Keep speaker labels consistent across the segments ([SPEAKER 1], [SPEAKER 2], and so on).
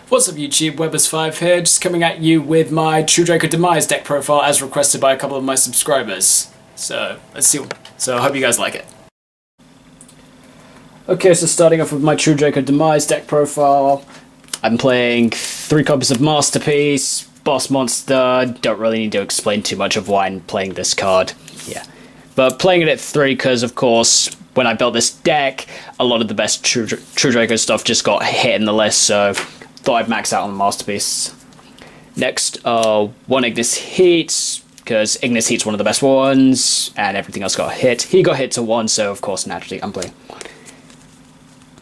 [SPEAKER 1] What's up YouTube, Webbers5 here, just coming at you with my True Draco Demise deck profile as requested by a couple of my subscribers. So, let's see. So I hope you guys like it. Okay, so starting off with my True Draco Demise deck profile, I'm playing 3 copies of Masterpiece, Boss Monster. Don't really need to explain too much of why I'm playing this card. Yeah. But playing it at 3 because, of course, when I built this deck, a lot of the best True Draco stuff just got hit in the list, so thought I'd max out on the Masterpiece. Next, 1 Ignis Heat, because Ignis Heat's one of the best ones, and everything else got hit. He got hit to 1, so of course, naturally, I'm playing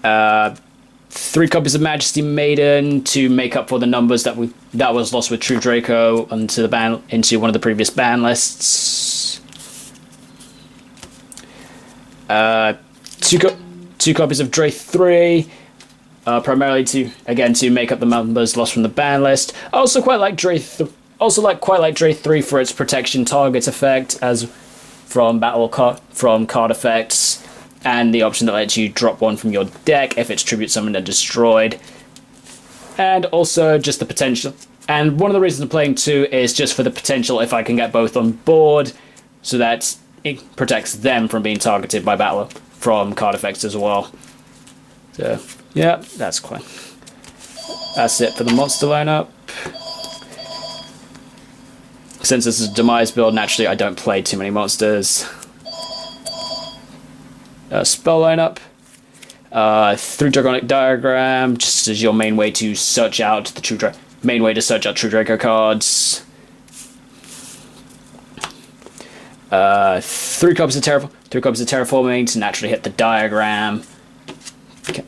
[SPEAKER 1] 1. 3 copies of Majesty Maiden to make up for the numbers that was lost with True Draco into one of the previous ban lists. 2 copies of Dre 3. Primarily to make up the numbers lost from the ban list. I also quite like Dre 3 for its protection target effect as from card effects, and the option that lets you drop 1 from your deck if it's tribute summoned and destroyed. And also just the potential. And one of the reasons I'm playing 2 is just for the potential if I can get both on board, so that it protects them from being targeted by battle from card effects as well. So yeah, that's it for the monster lineup. Since this is a Demise build, naturally I don't play too many monsters. Spell lineup. 3 Draconic Diagram, just as your main way to search out the True Draco cards. 3 copies of Terraforming to naturally hit the diagram. Okay.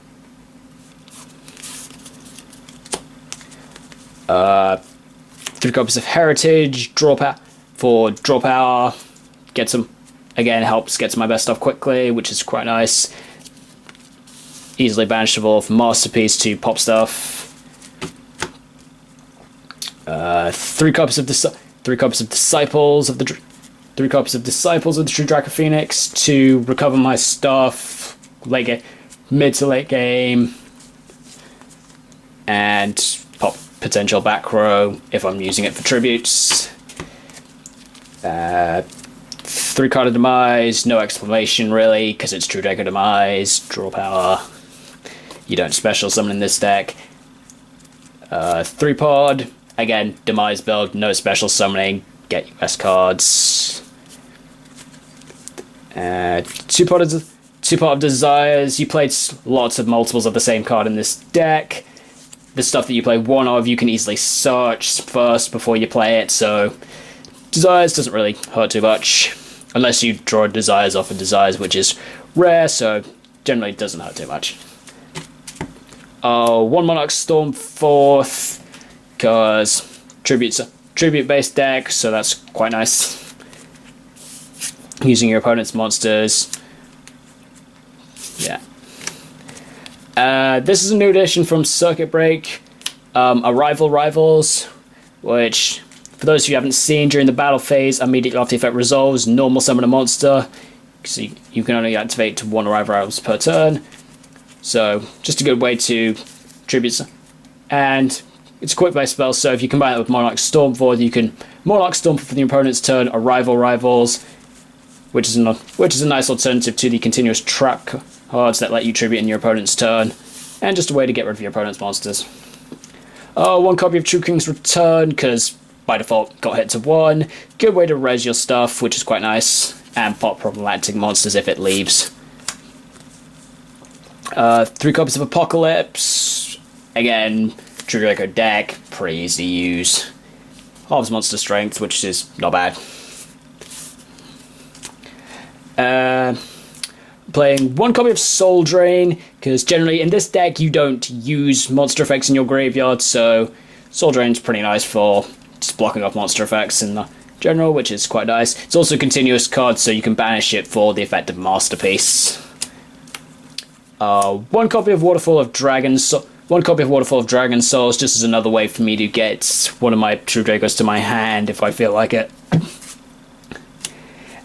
[SPEAKER 1] 3 copies of Heritage, draw power, get some, again, helps get my best stuff quickly, which is quite nice. Easily banishable from Masterpiece to pop stuff. 3 copies of Disciples of the True Draco Phoenix to recover my stuff mid to late game, and pop potential back row if I'm using it for tributes. 3 card of Demise, no explanation really, because it's True Draco Demise. Draw power. You don't special summon in this deck. 3 pod, again, Demise build, no special summoning, get US cards. 2 pod of Desires, you played lots of multiples of the same card in this deck. The stuff that you play 1 of, you can easily search first before you play it, so Desires doesn't really hurt too much. Unless you draw Desires off of Desires, which is rare, so generally it doesn't hurt too much. 1 Monarch Storm 4th, because tribute-based deck, so that's quite nice. Using your opponent's monsters. Yeah. This is a new addition from Circuit Break, Arrival Rivals, which, for those of you who haven't seen, during the battle phase, immediately after the effect resolves, normal summon a monster, so you can only activate 1 Arrival Rivals per turn. So, just a good way to tribute, and it's a quick-based spell, so if you combine it with Monarch Stormforth, you can Monarch Stormforth for the opponent's turn, Arrival Rivals, which is a nice alternative to the continuous trap cards that let you tribute in your opponent's turn, and just a way to get rid of your opponent's monsters. 1 copy of True King's Return, because by default got hit to 1. Good way to res your stuff, which is quite nice, and pop problematic monsters if it leaves. 3 copies of Apocalypse, again, True Draco deck, pretty easy to use. Halves monster strength, which is not bad. Playing 1 copy of Soul Drain, because generally in this deck you don't use monster effects in your graveyard, so Soul Drain's pretty nice for just blocking off monster effects in the general, which is quite nice. It's also a continuous card, so you can banish it for the effect of Masterpiece. 1 copy of Waterfall of Dragon Souls, just as another way for me to get one of my True Dracos to my hand if I feel like it.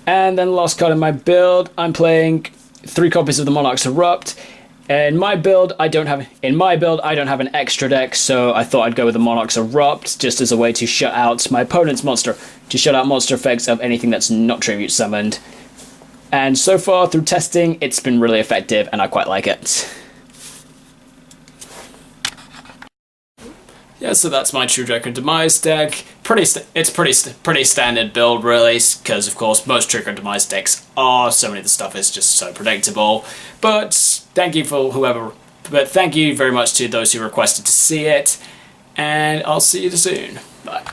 [SPEAKER 1] And then the last card in my build, I'm playing 3 copies of the Monarch's Erupt, In my build, I don't have an extra deck, so I thought I'd go with the Monarch's Erupt just as a way to shut out my opponent's monster, to shut out monster effects of anything that's not tribute summoned. And so far through testing, it's been really effective, and I quite like it. Yeah, so that's my True Draco Demise deck. It's pretty standard build, really, because of course most Draco Demise decks are. So many of the stuff is just so predictable. But thank you very much to those who requested to see it, and I'll see you soon. Bye.